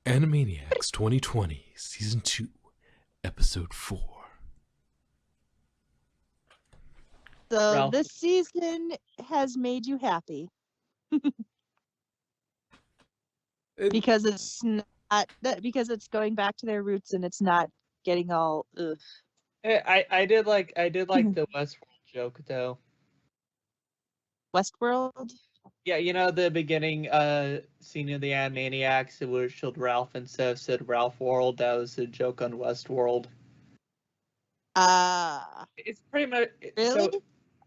Animaniacs 2020, Season 2, Episode 4. So Ralph. this season has made you happy because it's not because it's going back to their roots and it's not getting all ugh. I did like the Westworld joke though. Westworld. Yeah, you know the beginning scene of the Animaniacs where it showed Ralph and stuff said Ralph World. That was a joke on Westworld. It's pretty much Really? so.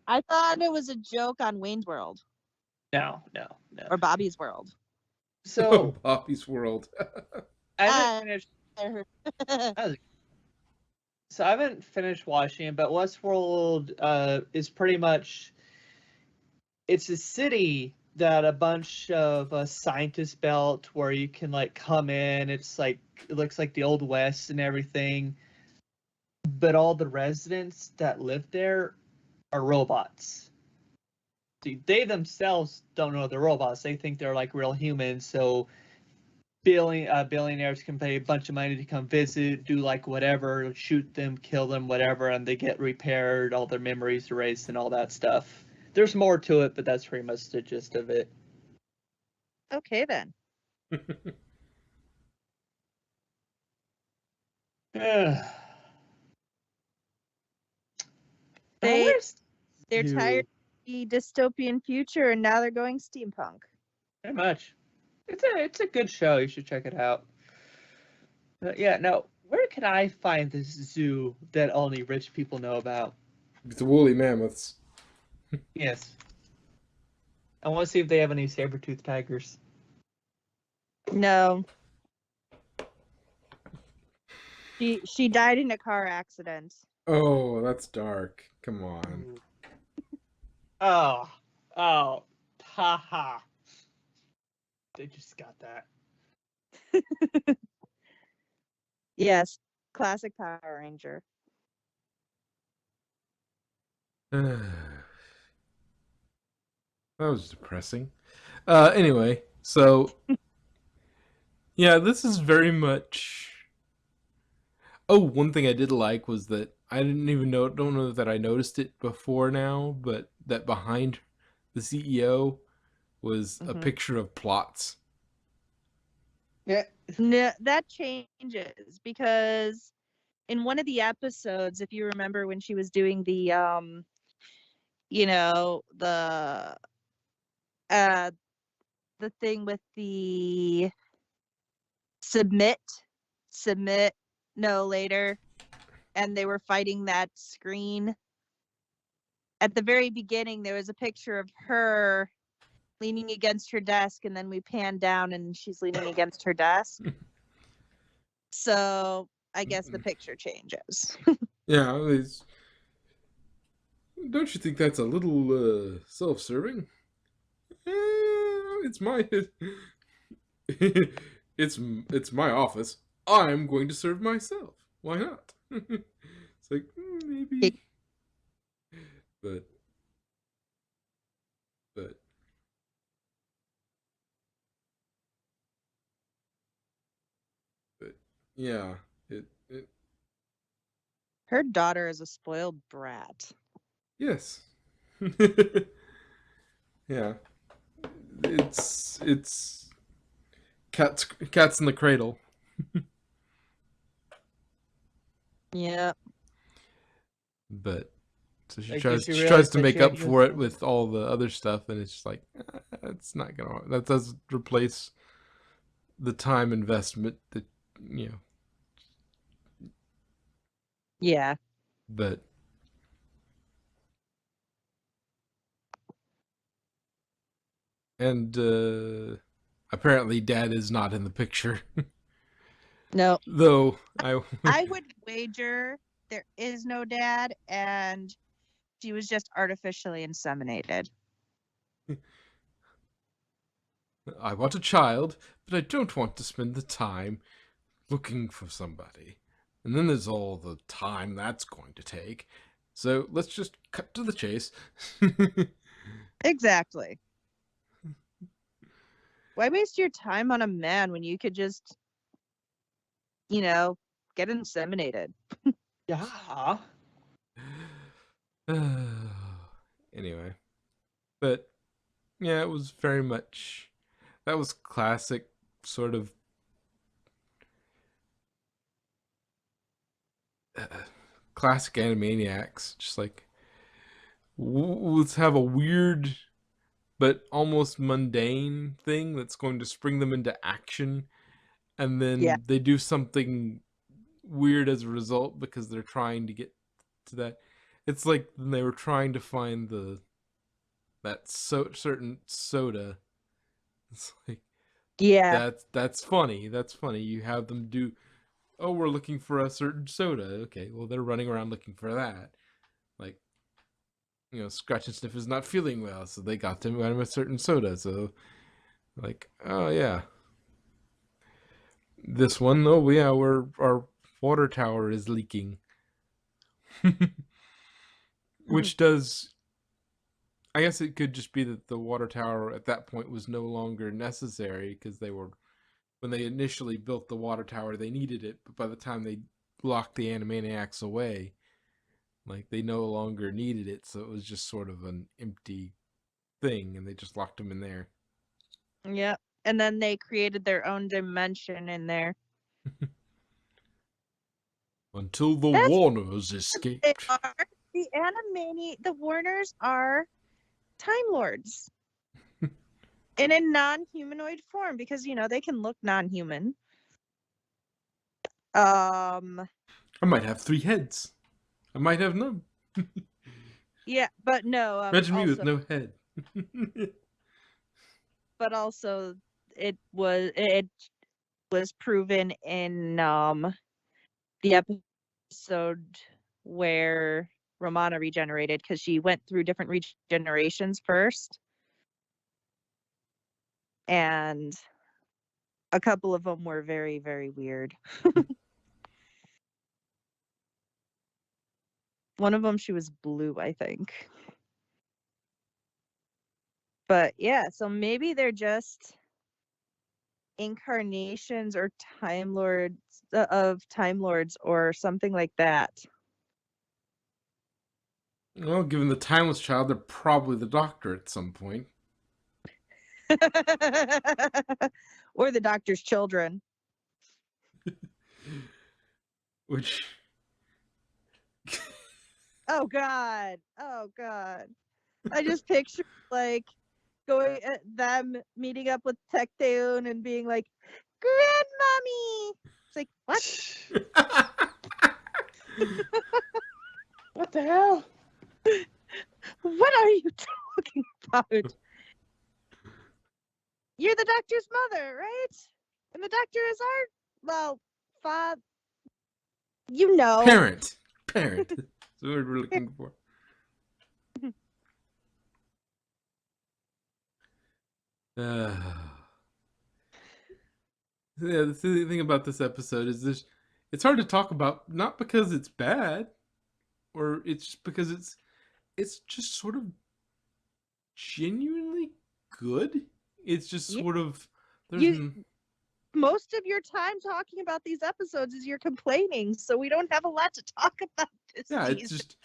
I thought it was a joke on Wayne's World No. or Bobby's World. So Bobby's World. I haven't finished. I heard. So I haven't finished watching it, but Westworld is pretty much it's a city that a bunch of scientists built where you can like come in. It's like it looks like the old west and everything, but all the residents that live there are robots. See, they themselves don't know they're robots. They think they're like real humans. So billionaires can pay a bunch of money to come visit, do like whatever, shoot them, kill them, whatever, and they get repaired, all their memories erased, and all that stuff. There's more to it, but that's pretty much the gist of it. Okay then. They're tired of the dystopian future and now they're going steampunk. Pretty much. It's a good show. You should check it out. Yeah, now, where can I find this zoo that only rich people know about? The woolly mammoths. Yes. I want to see if they have any saber-toothed tigers. No. She died in a car accident. Oh, that's dark. Come on. Oh, haha. They just got that. Yes, classic Power Ranger. That was depressing. Anyway, so yeah, this is very much. Oh, one thing I did like was that I don't know that I noticed it before now, but that behind the CEO was a picture of plots. Yeah. No, that changes because in one of the episodes, if you remember when she was doing the the thing with the submit no later, and they were fighting that screen. At the very beginning, there was a picture of her leaning against her desk, and then we pan down and she's leaning against her desk. So I guess the picture changes. Yeah, don't you think that's a little self-serving? It's my it's my office. I'm going to serve myself. Why not? It's like maybe, but yeah, it Her daughter is a spoiled brat. yes. Yeah, it's cats in the cradle. Yeah. But so she Like, tries if you she tries realize to that make she up had for it this- with all the other stuff, and it's just like it's not gonna. That doesn't replace the time investment that Yeah. But and apparently, Dad is not in the picture. No. Though I would wager there is no dad and she was just artificially inseminated. I want a child, but I don't want to spend the time looking for somebody. And then there's all the time that's going to take. So let's just cut to the chase. Exactly. Why waste your time on a man when you could just get inseminated. Yeah. Anyway, but yeah, it was very much that was classic sort of uh, classic Animaniacs. Just like let's have a weird but almost mundane thing that's going to spring them into action, and Yeah. then they do something weird as a result because they're trying to get to that. It's like they were trying to find certain soda. It's like Yeah. that's funny. That's funny. You have them do. Oh, we're looking for a certain soda. Okay, well they're running around looking for that. Like, Scratch and Sniff is not feeling well, so they got him a certain soda. So, like, oh yeah, this one. Oh yeah, our water tower is leaking, which does. I guess it could just be that the water tower at that point was no longer necessary because when they initially built the water tower, they needed it, but by the time they locked the Animaniacs away, like they no longer needed it, so it was just sort of an empty thing, and they just locked them in there. Yep. And then they created their own dimension in there. Until the That's Warners what they escaped. are. The Warners are Time Lords in a non-humanoid form because they can look non-human. I might have 3 heads. I might have none. Yeah, but no. Imagine me with no head. But also it was proven in the episode where Romana regenerated because she went through different regenerations first, and a couple of them were very, very weird. One of them, she was blue, I think. But yeah, so maybe they're just incarnations or Time Lords of Time Lords or something like that. Well, given the timeless child, they're probably the Doctor at some point. Or the Doctor's children. Which... Oh God. I just picture like going them meeting up with Tecteun and being like, "Grandmommy." It's like, what? What the hell? What are you talking about? You're the Doctor's mother, right? And the Doctor is our father. Parent. That's what we're looking for. Yeah, the thing about this episode is it's hard to talk about, not because it's bad, or it's just because it's just sort of genuinely good. It's just sort of most of your time talking about these episodes is you're complaining, so we don't have a lot to talk about this yeah, season. it's just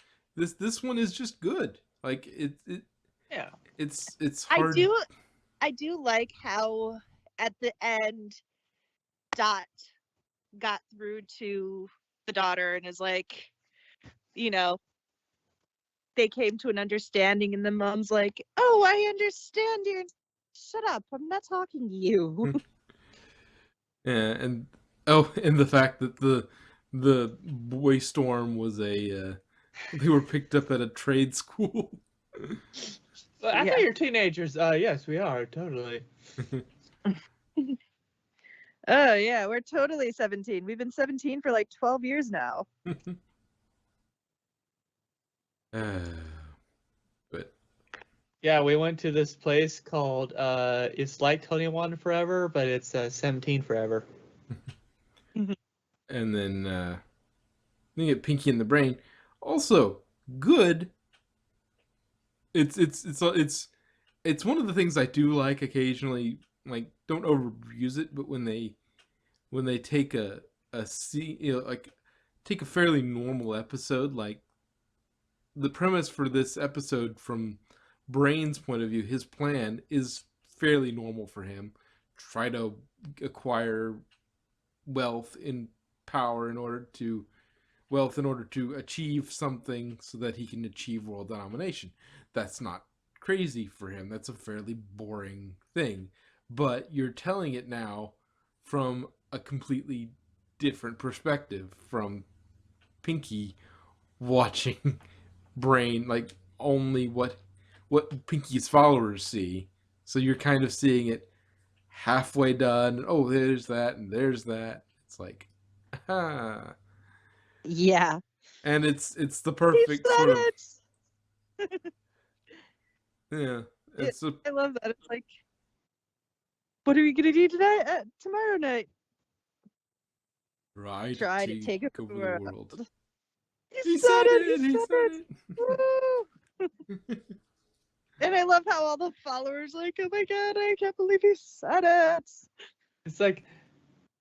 this one is just good. Like Yeah. It's hard. I do like how at the end Dot got through to the daughter and is like, they came to an understanding, and the mom's like, "Oh, I understand you. Shut up. I'm not talking to you." Yeah, and the fact that the boy storm was they were picked up at a trade school. I thought you're teenagers. Yes, we are totally. Oh yeah, we're totally 17. We've been 17 for like 12 years now. But yeah, we went to this place called it's like 21 Forever, but it's 17 Forever. And then you get Pinky in the Brain. Also good. It's one of the things I do like occasionally. Like, don't overuse it, but when they take a like take a fairly normal episode. Like the premise for this episode, from Brain's point of view, his plan is fairly normal for him. Try to acquire wealth in power in order to achieve something so that he can achieve world domination. That's not crazy for him. That's a fairly boring thing. But you're telling it now from a completely different perspective, from Pinky watching Brain, like only what Pinky's followers see. So you're kind of seeing it halfway done. Oh, there's that and there's that. It's like, ah. Yeah. And it's the He perfect said sort of, it. yeah. It's a I love that. It's like, what are we gonna do tonight? Tomorrow night? right Try to take over over the world. He said it. He said Woo! it. And I love how all the followers like, oh my god, I can't believe he said it. It's like,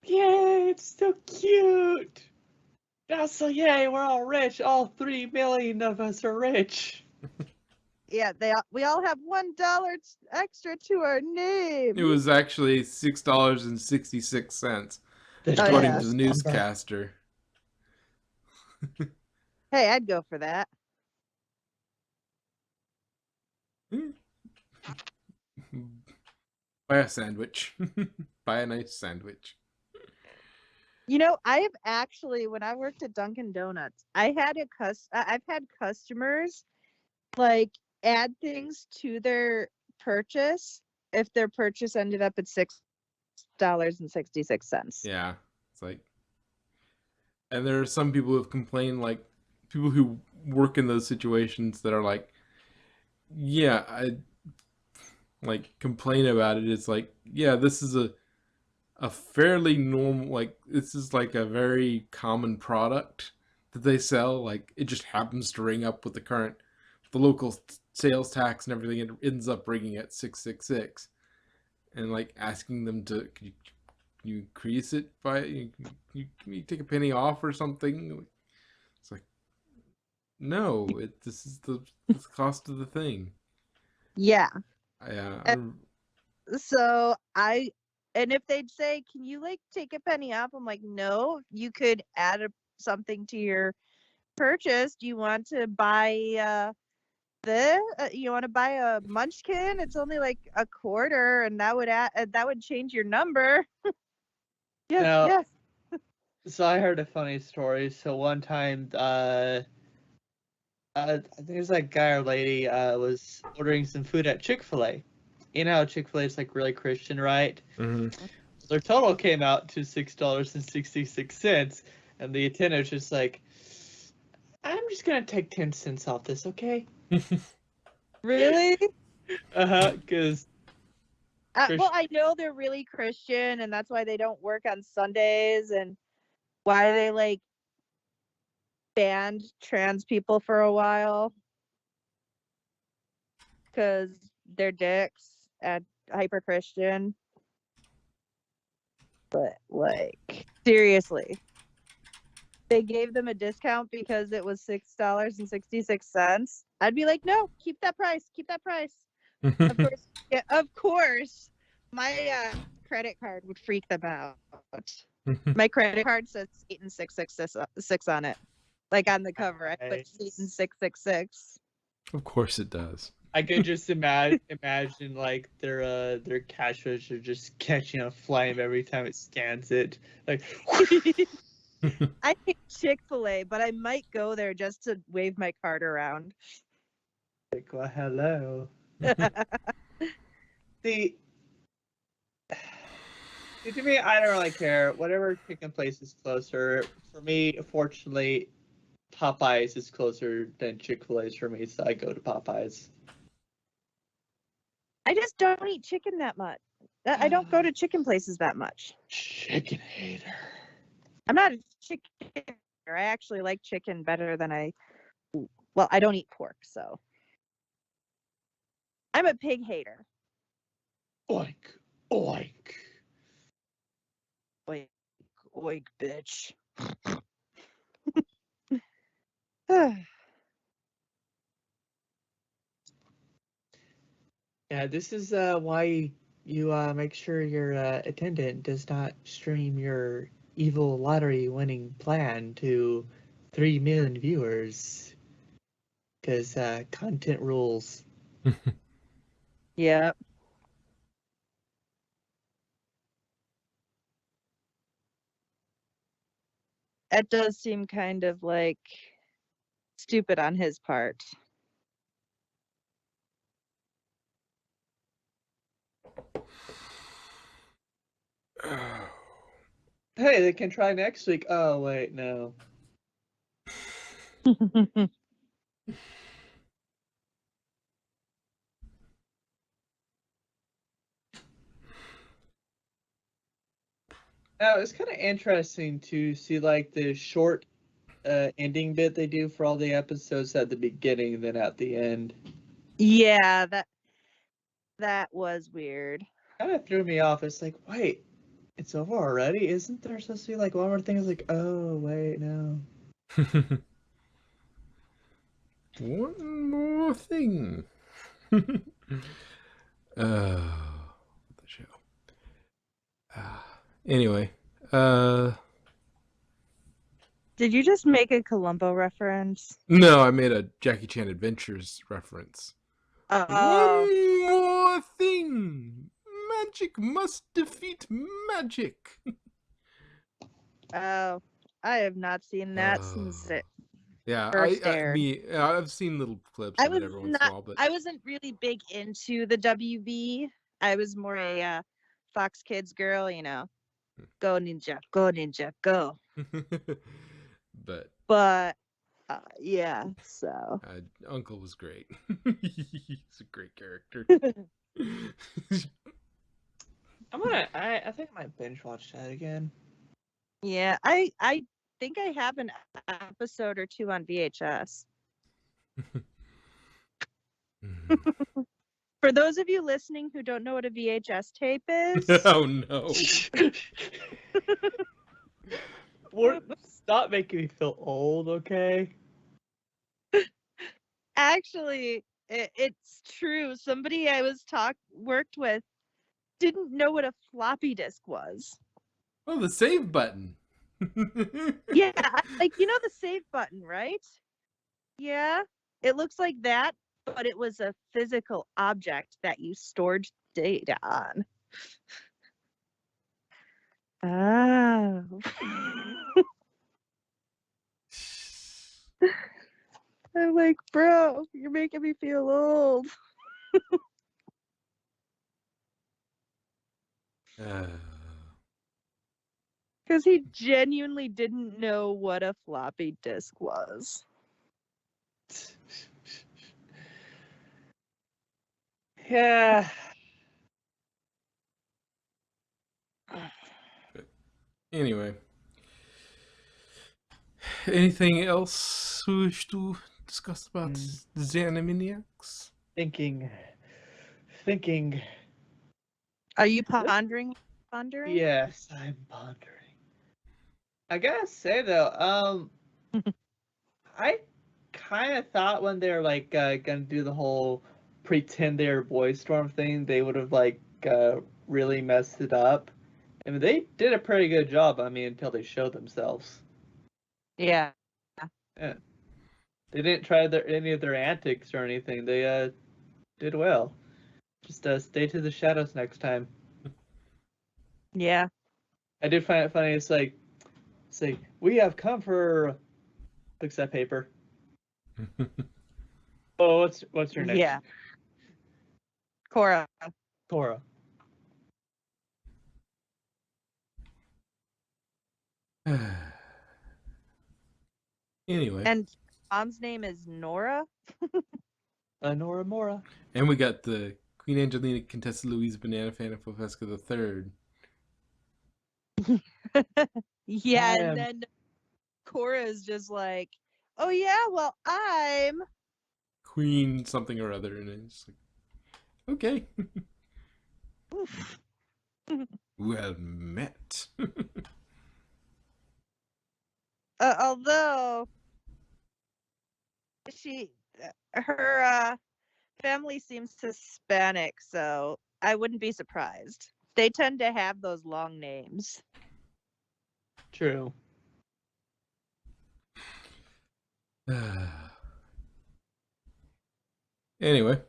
yay, it's so cute. Also, yay, we're all rich. All 3 million of us are rich. Yeah, we all have $1 extra to our name. It was actually $6.66, according yeah. to the newscaster. Hey, I'd go for that. Buy a sandwich. Buy a nice sandwich. You know, I have actually, when I worked at Dunkin' Donuts, I've had customers like add things to their purchase if their purchase ended up at $6.66. Yeah, it's like, and there are some people who have complained, like people who work in those situations, that are like, yeah, I like complain about it. It's like, yeah, this is a fairly normal, like this is like a very common product that they sell. Like it just happens to ring up with the local sales tax and everything. It ends up ringing at 666, and like asking them to, can you increase it by, can you take a penny off or something? It's like, no, this is the cost of the thing. Yeah. Yeah. So and if they'd say, can you like take a penny off? I'm like, no, you could add something to your purchase. Do you want to buy you want to buy a munchkin? It's only like a quarter, and that would change your number. Yes, Now, yes. So I heard a funny story. So one time, I think it was like guy or lady was ordering some food at Chick-fil-A. You know how Chick-fil-A is like really Christian, right? Mm-hmm. Their total came out to $6.66, and the attendant was just like, "I'm just gonna take 10 cents off this, okay?" Really? Because Well, I know they're really Christian, and that's why they don't work on Sundays, and why they like banned trans people for a while, because they're dicks and hyper Christian. But like, seriously, they gave them a discount because it was $6.66. I'd be like, no, keep that price. Keep that price. Of course, yeah, of course. My credit card would freak them out. My credit card says Satan 666 on it, like on the cover. I put Satan 666. Of course it does. I could just imagine like their cash register just catching a flame every time it scans it. Like, I hate Chick-fil-A, but I might go there just to wave my card around. like, well, hello. See, to me, I don't really care. Whatever chicken place is closer. For me, fortunately, Popeyes is closer than Chick-fil-A's for me, so I go to Popeyes. I just don't eat chicken that much. I don't go to chicken places that much. Chicken hater. I'm not a chicken hater. I actually like chicken better than well, I don't eat pork, so. I'm a pig hater. Oink, oink. Oink, Oink, bitch. Yeah, this is why you make sure your attendant does not stream your evil lottery winning plan to 3 million viewers. Because content rules. Yeah. It does seem kind of like stupid on his part. Hey, they can try next week. Oh, wait, no. Now, it's kind of interesting to see, like, the short ending bit they do for all the episodes at the beginning and then at the end. Yeah, that was weird. Kind of threw me off. It's like, wait, it's over already? Isn't there supposed to be, like, one more thing? It's like, oh, wait, no. One more thing. The show. Anyway, Did you just make a Columbo reference? no, I made a Jackie Chan Adventures reference. Oh, One more thing. Magic must defeat magic. oh, I have not seen that since it Yeah, first aired. I've seen little clips I of was it every once in a not. while, but I wasn't really big into the WB. I was more a Fox Kids girl, you know. Go ninja, go ninja, go. but But yeah, so Uncle was great. He's a great character. I think I might binge watch that again. yeah, I think I have an episode or two on VHS. For those of you listening who don't know what a VHS tape is, Oh no. Stop making me feel old, okay? actually, it's true. Somebody I was worked with didn't know what a floppy disk was. Oh, the save button. Yeah, like you know the save button, right? Yeah, it looks like that, but it was a physical object that you stored data on. Oh. I'm like, bro, you're making me feel old. Because he genuinely didn't know what a floppy disk was. Yeah. Anyway, anything else we wish to discuss about the Animaniacs? Thinking. Are you pondering? Yes, I'm pondering. I gotta say though, I kind of thought when they're like gonna do the whole pretend they're Boy Storm thing, they would have like really messed it up. I mean, they did a pretty good job. I mean, until they showed themselves. Yeah. Yeah. They didn't try any of their antics or anything. They did well. Just stay to the shadows next time. Yeah. I did find it funny. It's like we have come for looks at paper. Oh, what's your name? Yeah. Cora. Cora. Anyway, And mom's name is Nora. Nora Mora. and we got the Queen Angelina Contessa Louise Banana Fanafofesca the Third. Yeah, and then Cora is just like, oh yeah, well I'm Queen something or other, and it's like, okay, oof. well met. Although her family seems Hispanic, so I wouldn't be surprised. They tend to have those long names. True. Anyway,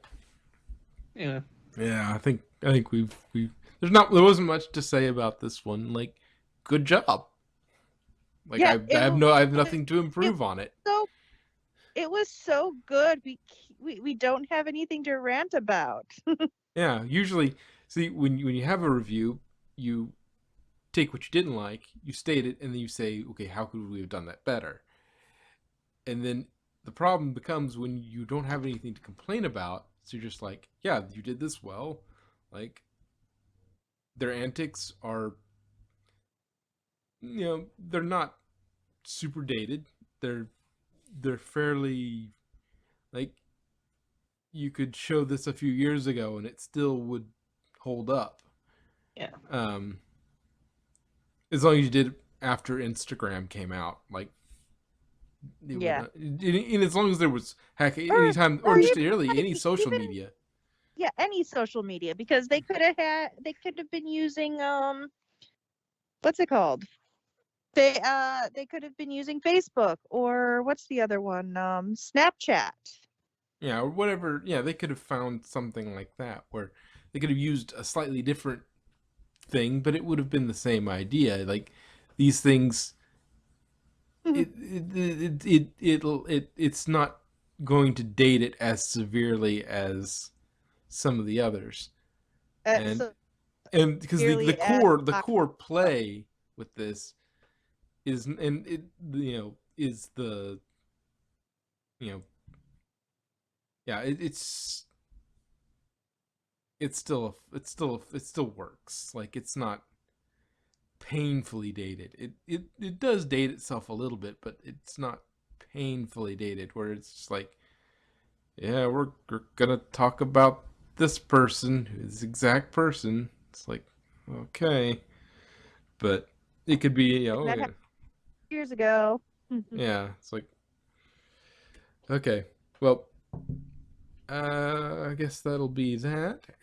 Yeah. yeah, I think we've there wasn't much to say about this one. Like, good job. Like, Yeah, I have nothing to improve on it. so it was so good. We don't have anything to rant about. Yeah, usually, see, when you have a review, you take what you didn't like, you state it, and then you say, okay, how could we have done that better? And then the problem becomes when you don't have anything to complain about. So you're just like, yeah, you did this well. Like, their antics are, they're not super dated. They're fairly, like, you could show this a few years ago and it still would hold up. Yeah. As long as you did it after Instagram came out, like, it would Yeah. not, and as long as there was, heck, Or anytime, or or just even really any like social even media. yeah, any social media, because they could have been using what's it called? They could have been using Facebook, or what's the other one? Snapchat. Yeah, or whatever. Yeah, they could have found something like that where they could have used a slightly different thing, but it would have been the same idea. Like, these things, it's not going to date it as severely as some of the others, and So because the clearly as core play with this is, and it, is the, you know yeah, it still works. Like, it's not painfully dated. It does date itself a little bit, but it's not painfully dated where it's just like, yeah, we're gonna talk about this person, this exact person. It's like, okay, but it could be, that yeah, happened years ago. yeah. It's like, okay, well, I guess that'll be that.